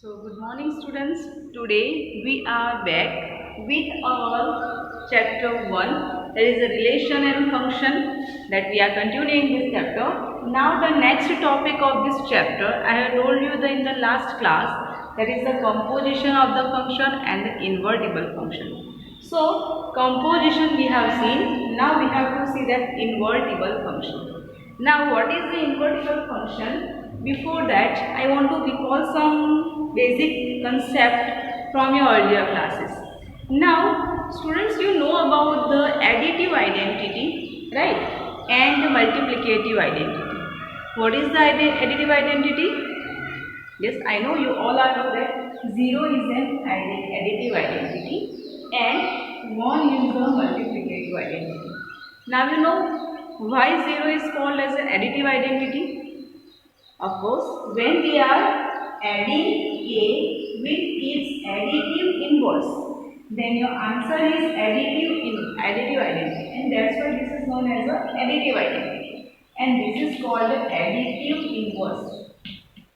So, good morning, students. Today we are back with our chapter 1, that is a relation and function, that we are continuing this chapter. Now, the next topic of this chapter, I have told you in the last class, that is the composition of the function and the invertible function. So, composition we have seen, now we have to see that invertible function. Now, what is the invertible function? Before that, I want to recall some basic concept from your earlier classes. Now, students, you know about the additive identity, right? And the multiplicative identity. What is the additive identity? Yes, I know you all are know that 0 is an additive identity and 1 is the multiplicative identity. Now you know why 0 is called as an additive identity? Of course, when we are adding A with its additive inverse, then your answer is additive identity, and that's why this is known as a additive identity, and this is called additive inverse.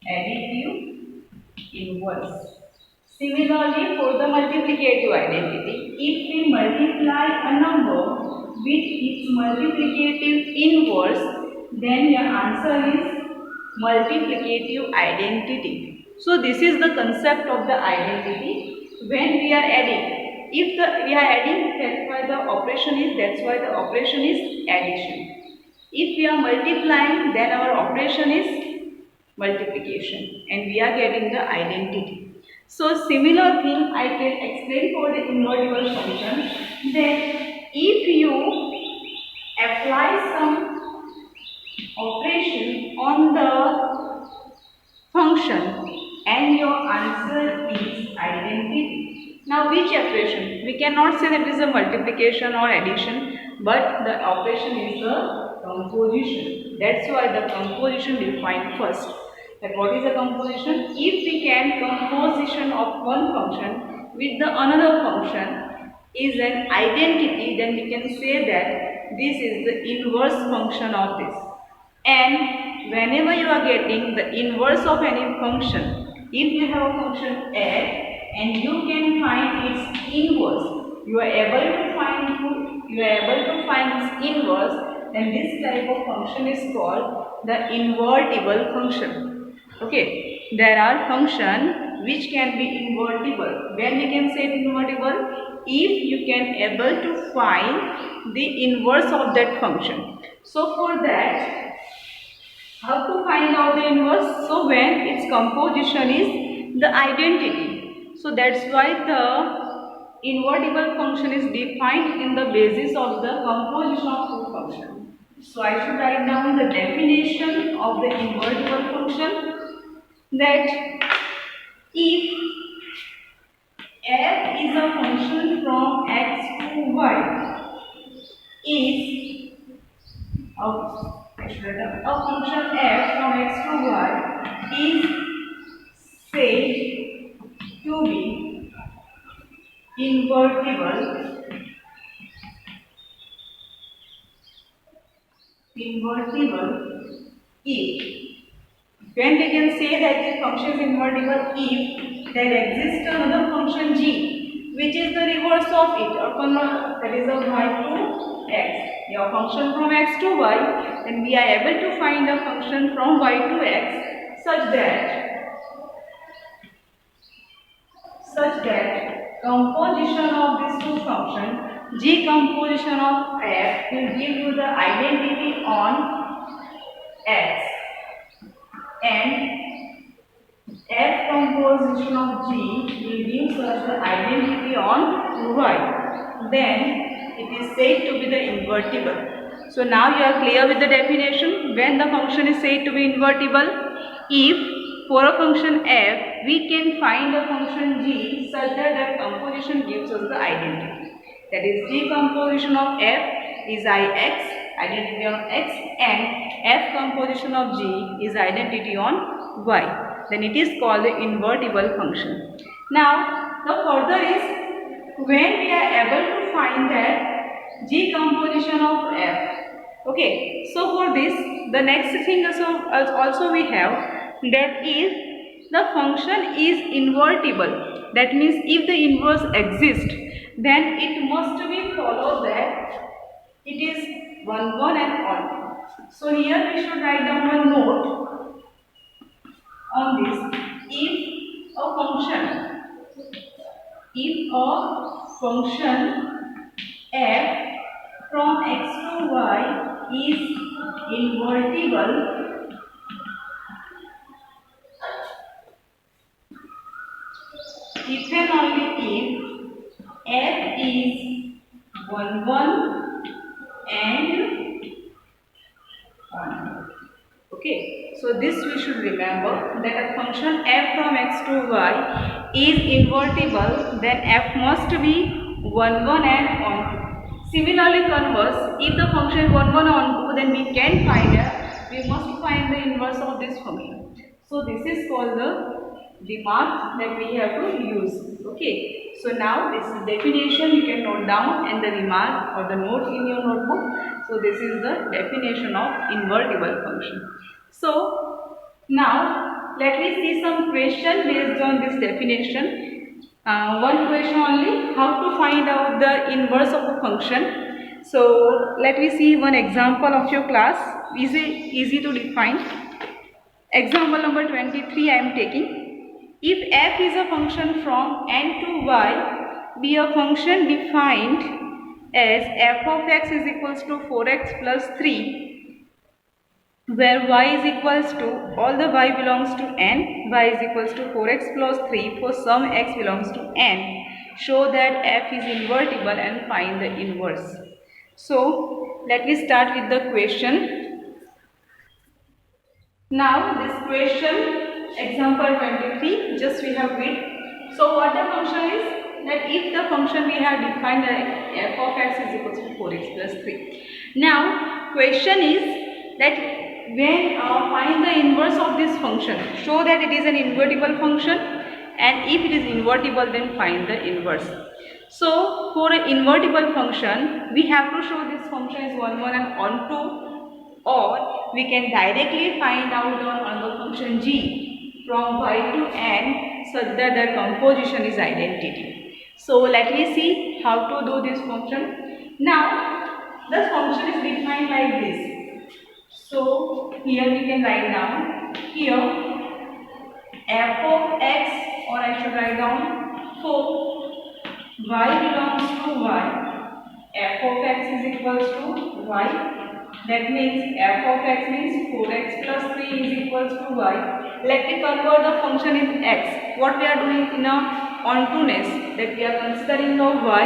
Additive inverse. Similarly, for the multiplicative identity, if we multiply a number with its multiplicative inverse, then your answer is multiplicative identity. So this is the concept of the identity when we are adding. If we are adding, that's why the operation is addition. If we are multiplying, then our operation is multiplication, and we are getting the identity. So similar thing I can explain for the invertible function. Then if you apply some operation on the function and your answer is identity. Now which operation? We cannot say that it is a multiplication or addition, but the operation is the composition. That's why the composition defined first. That what is the composition? If we can composition of one function with the another function is an identity, then we can say that this is the inverse function of this. And whenever you are getting the inverse of any function, if you have a function f and you can find its inverse, you are able to find its inverse, then this type of function is called the invertible function. Okay, there are functions which can be invertible. When we can say it invertible, if you can able to find the inverse of that function. So for that, how to find out the inverse? So when its composition is the identity. So that's why the invertible function is defined in the basis of the composition of two functions. So I should write down the definition of the invertible function, that if f is a function from x to y, is a function f from x to y is said to be invertible if, when we can say that the function is invertible if there exists another function g which is the reverse of it, or that is a y to x. Your function from x to y, and we are able to find a function from y to x such that composition of these two functions, g composition of f, will give you the identity on x, and f composition of g will give us the identity on y. Then it is said to be the invertible. So now you are clear with the definition. When the function is said to be invertible, if for a function f we can find a function g such that composition gives us the identity. That is, g composition of f is ix, identity on x, and f composition of g is identity on y. Then it is called the invertible function. Now the further is, when we are able to find that g composition of f. Okay, so for this, the next thing also we have, that is the function is invertible. That means if the inverse exists, then it must be followed that it is 1 1 and on. So here we should write down a note on this. If a function f from x to y is invertible, if and only if f is 1 1 and 1. Okay, so this we should remember, that a function f from x to y is invertible, then f must be 1 1 and onto. Similarly, converse, if the function is 1 1 onto, then we must find the inverse of this function. So this is called the mark that we have to use. Okay, so now this definition you can note down and the remark or the notes in your notebook. So this is the definition of invertible function. So now let me see some question based on this definition. One question only, how to find out the inverse of a function. So let me see one example of your class, easy to define. Example number 23 I am taking. If f is a function from n to y, be a function defined as f of x is equals to 4x plus 3, where y is equals to, all the y belongs to n, y is equals to 4x plus 3 for some x belongs to n. Show that f is invertible and find the inverse. So let me start with the question. Now this question, example 23, just we have read. So what the function is, that if the function we have defined that f of x is equals to 4x plus 3. Now question is that when find the inverse of this function, show that it is an invertible function, and if it is invertible then find the inverse. So for an invertible function we have to show this function is 1 1 and onto, or we can directly find out on the function g from y to n such that their composition is identity. So let me see how to do this function. Now the function is defined like this. So here we can write down, here f of x, or I should write down for y belongs to y, f of x is equals to y. That means f of x means 4x plus 3 is equals to y. Let me convert the function in x. What we are doing in a ontoness, that we are considering of y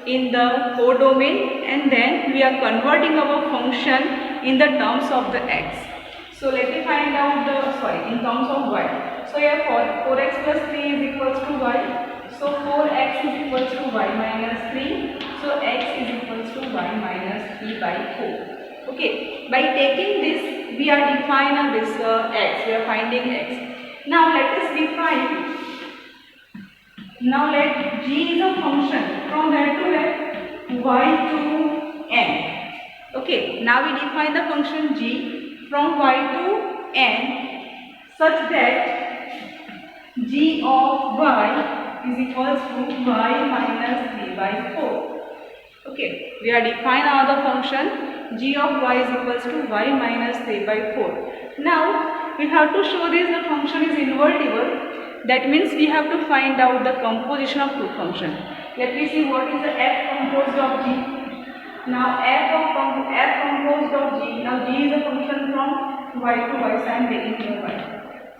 in the codomain, and then we are converting our function in the terms of the x. So let me find out in terms of y. So here 4x plus 3 is equals to y. So 4x is equals to y minus 3. So x is equals to y minus 3 by 4. Okay, by taking this we are defining this x, we are finding x. Now let us define, now let g is a function from where to where, y to n. Okay, now we define the function g from y to n such that g of y is equals to y minus 3 by 4. Okay, we are defining another function g of y is equals to y minus 3 by 4. Now we have to show this the function is invertible. That means we have to find out the composition of two functions. Let me see what is the f composed of g. Now f composed of g. Now g is a function from y to y, so I am taking here y.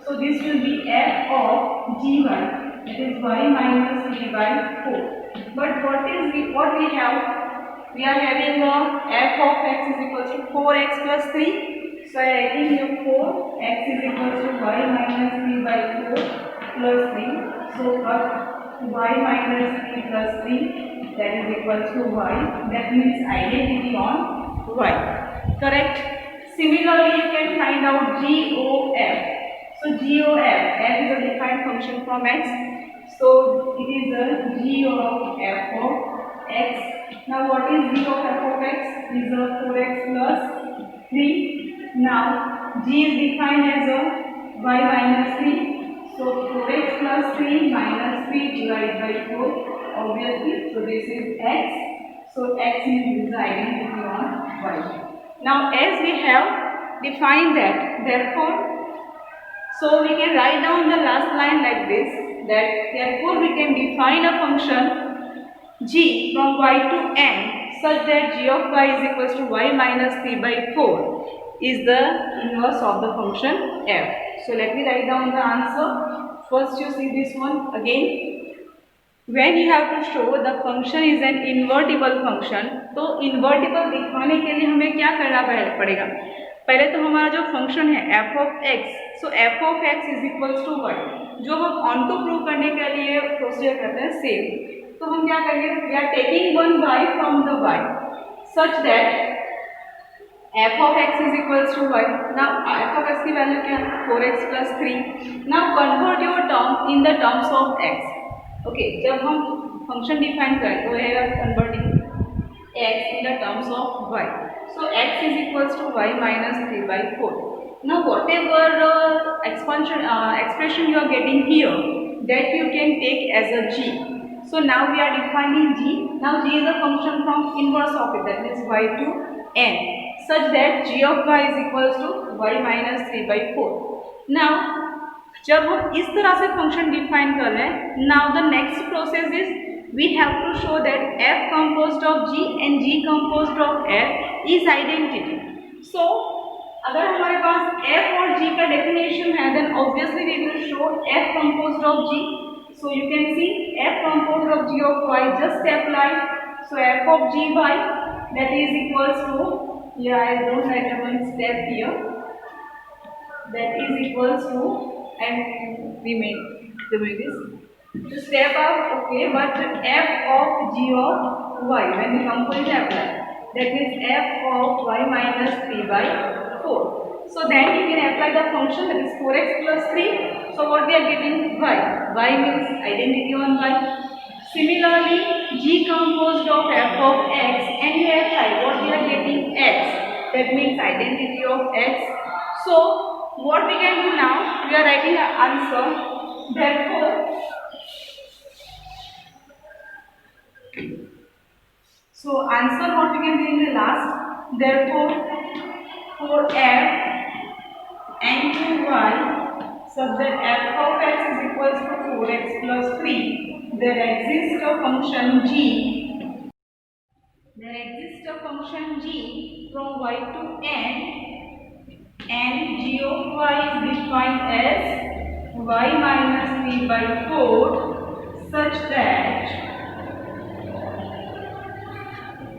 So this will be f of gy. That is y minus 3 by 4. But what we have? We are having a f of x is equals to 4x plus 3. So I am writing here 4x is equals to y minus 3 by 4 plus 3. So y minus 3 plus 3, that is equals to y. That means identity on y. Correct? Similarly, you can find out g of f. So g of f is a defined function from x. So it is a g of f of x. Now what is g of f of x? Is a 4x plus 3. Now g is defined as a y minus 3. So divided by 4 obviously. So this is x. So x is the identity on y. Now as we have defined that, therefore, so we can write down the last line like this, that therefore we can define a function g from y to n such that g of y is equals to y minus 3 by 4 is the inverse of the function f. So let me write down the answer. First you see this one again. When you have to show the function is an invertible function, तो invertible दिखाने के लिए हमें क्या करना पड़ेगा? पहले तो हमारा जो फंक्शन है f of x, so f of x is equals to y, जो हम ऑन टू प्रूव करने के लिए प्रोसीजर करते हैं सेम. तो हम क्या करेंगे? We are taking one y from the y such that f of x is equals to y. Now f of x की वैल्यू क्या है? 4x plus 3. Now convert your term in the terms of x. Okay, जब हम function define करें तो है converting x in the terms of y. So x is equals to y minus 3 by 4. Now whatever expression you are getting here, that you can take as a g. So now we are defining g. Now g is a function from inverse of it, that means y to n, such that g of y is equals to y minus 3 by 4. Now जब हम इस तरह से function define कर रहे हैं, now the next process is we have to show that f composed of g and g composed of f is identity. So अगर हमारे पास f और g का डेफिनेशन है, then obviously we will show f composed of g. So you can see f composed of g of y, just apply. So f of g y that is equals to, yeah, I don't write one step here, that is equals to, and we make this to step up, okay, but f of g of y, when we compose it, apply, that means f of y minus 3 by 4. So then you can apply the function, that is 4x plus 3. So what we are getting? Y means identity on y. Similarly g composed of f of x, and you apply what we are getting? X, that means identity of x. So what we can do now, we are writing the answer. Therefore, so answer what we can do in the last. Therefore, for f and to y, such that f of x is equals to 4x plus 3, there exists a function g. There exists a function g from y to n, and g of y is defined as y minus 3 by 4, such that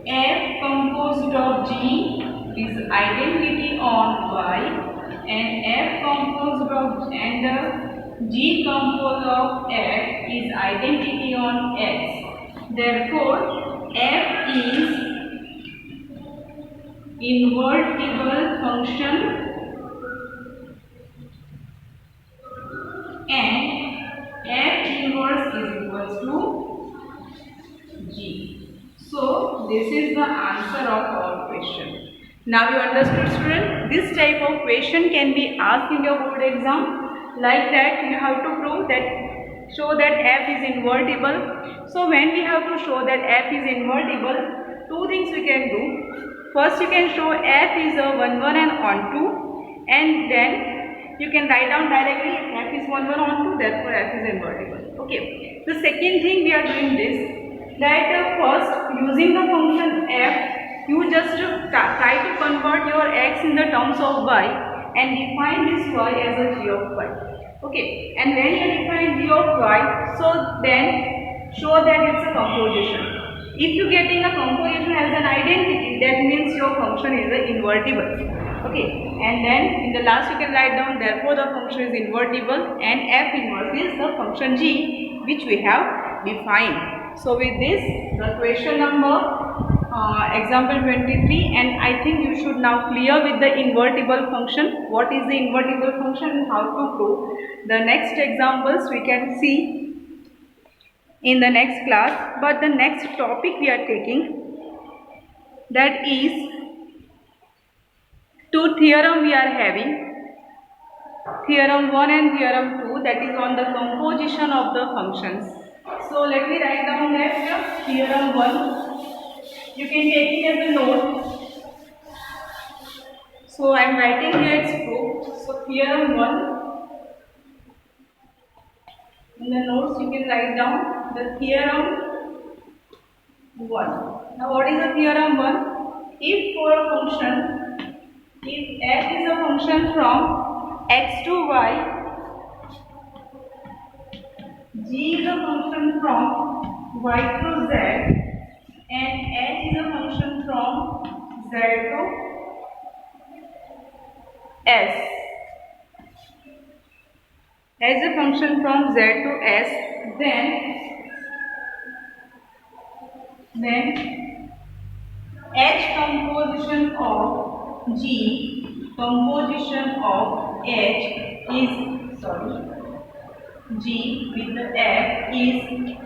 f composed of g is identity on y, and f composed of and g composed of f is identity on x. Therefore f is invertible function and f inverse is equals to g. So this is the answer of our question. Now you understood, student? This type of question can be asked in your board exam. Like that you have to prove that, show that f is invertible. So when we have to show that f is invertible, two things we can do. First you can show f is a 1 1 and onto, and then you can write down directly f is 1 1 onto, therefore f is invertible. Okay. The second thing we are doing this, that first using the function f, you just try to convert your x in the terms of y and define this y as a g of y. Okay, and when you define g of y, so then show that it's a composition. If you getting a composition as an identity, that means your function is a invertible. Okay, and then in the last you can write down therefore the function is invertible, and f inverse is the function g which we have defined. So with this, the question number example 23, and I think you should now clear with the invertible function. What is the invertible function and how to prove? The next examples we can see in the next class, but the next topic we are taking, that is two theorem we are having, theorem 1 and theorem 2, that is on the composition of the functions. So So let me write down that theorem 1. You can take it as a note. So I am writing here its proof. So theorem 1. In the notes you can write down the theorem 1. Now what is the theorem 1? If for a function, if f is a function from x to y, g is a function from y to z, and h is a function from z to s. As a function from z to s, then h composition of g, composition of h is g with the f is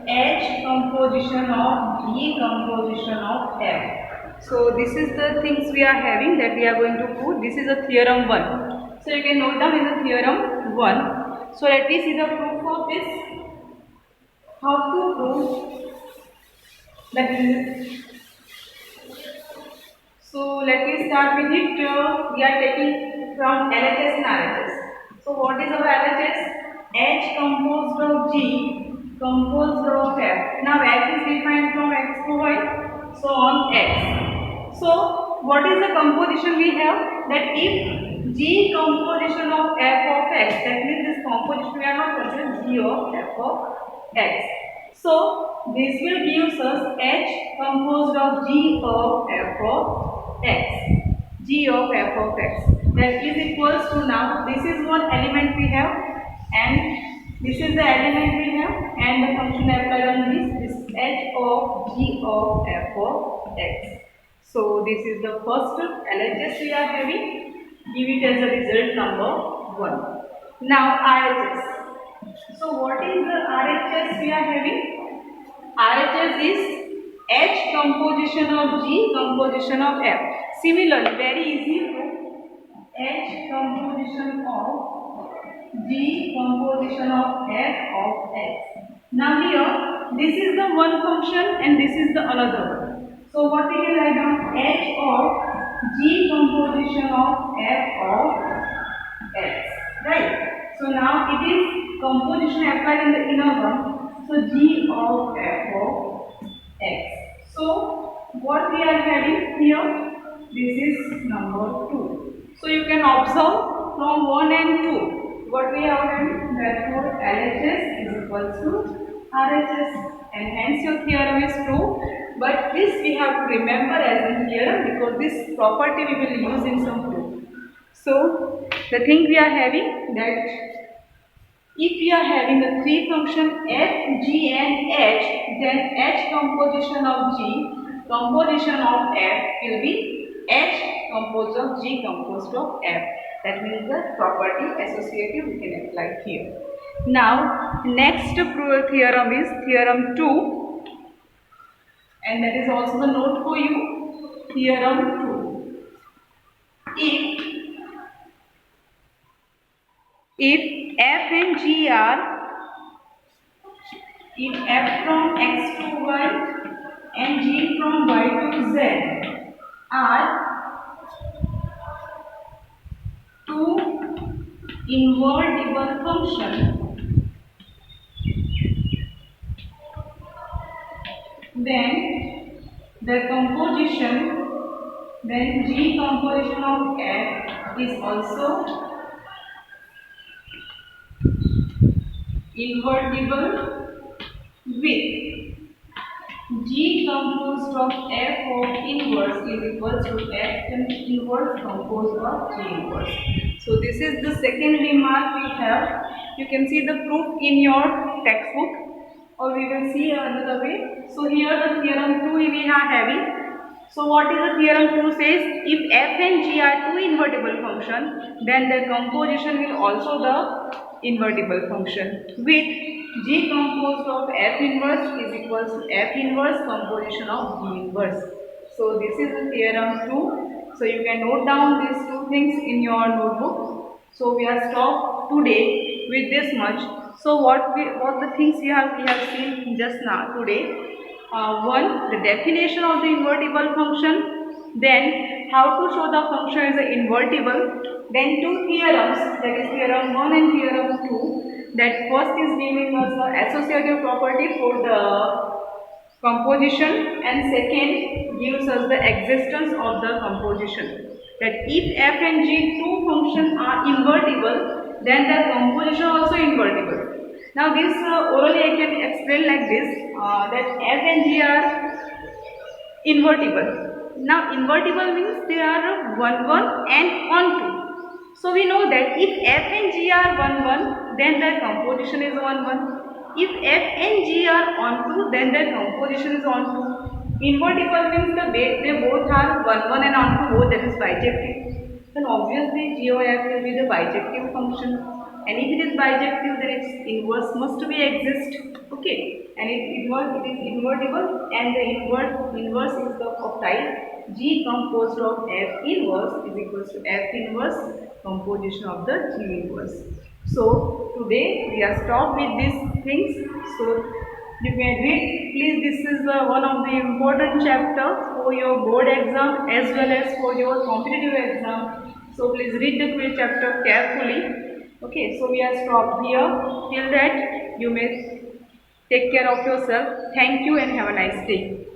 h composition of g composition of f. So this is the things we are having that we are going to prove. This is a theorem 1. So you can note down in the theorem 1. So let me see the proof of this. How to prove that is. So let me start with it. We are taking from LHS and RHS. So what is our LHS? H composed of G composed of F. Now F is defined from X to Y. So on X. So what is the composition we have? That if G composition of F of X, that means this composition we are not considering G of F of X. So this will give us H composed of G of F of X. G of F of X. That is equals to, now this is one element we have and this is the element we have and the function applied on this is H of G of F of X. So this is the first LHS we are having. Give it as a result number 1. Now RHS. So what is the RHS we are having? RHS is H composition of G composition of F. Similarly, very easy to H composition of G composition of F of X. Now here, this is the one function and this is the another one. So what we can write down? H of G composition of F of X. Right? So now it is composition applied in the inner one. So G of F of X. So what we are having here? This is number 2. So you can observe from 1 and 2. What we are having? Therefore LHS is equal to RHS and hence your theorem is true. But this we have to remember as a theorem because this property we will use in some proof. So the thing we are having that if we are having the three function f, g and h, then h composition of g, composition of f will be h composed of g composed of f. That means the property associative we can apply here. Now next theorem is theorem 2 and that is also the note for you. Theorem 2. If f and g are, if f from x to y and g from y to z are two invertible functions, then the composition, then g composition of f is also invertible with g composed of f of inverse is equal to f inverse composed of g inverse. So this is the second remark we have. You can see the proof in your textbook or we will see another way. So here the theorem 2 we are having. So what is the theorem 2 says? If f and g are two invertible functions, then their composition will also the invertible function with g composed of f inverse is equals to f inverse composition of g inverse. So this is the theorem 2. So you can note down these two things in your notebook. So we are stopped today with this much. So what the things we have seen just now today. One, the definition of the invertible function. Then how to show the function is invertible. Then two theorems, that is theorem 1 and theorem 2. That first is giving us the associative property for the composition, and second gives us the existence of the composition. That if f and g two functions are invertible, then the composition also invertible. Now this orally I can explain like this, that f and g are invertible. Now invertible means they are 1 1 and on 2. So we know that if f and g are 1 1, then their composition is 1 1. If f and g are on 2, then their composition is on 2. Invertible means they both are 1 1 and on 2, both, that is bijective. Then obviously g of f will be the bijective function. And if it is bijective, then its inverse must be exist. Okay. And it is invertible, and the inverse is of type G composed of F inverse is equals to F inverse composition of the G inverse. So today we are stopped with these things. So you can read. Please, this is one of the important chapter for your board exam as well as for your competitive exam. So please read the quiz chapter carefully. Okay, so we are stopped here. Till that, you may take care of yourself. Thank you and have a nice day.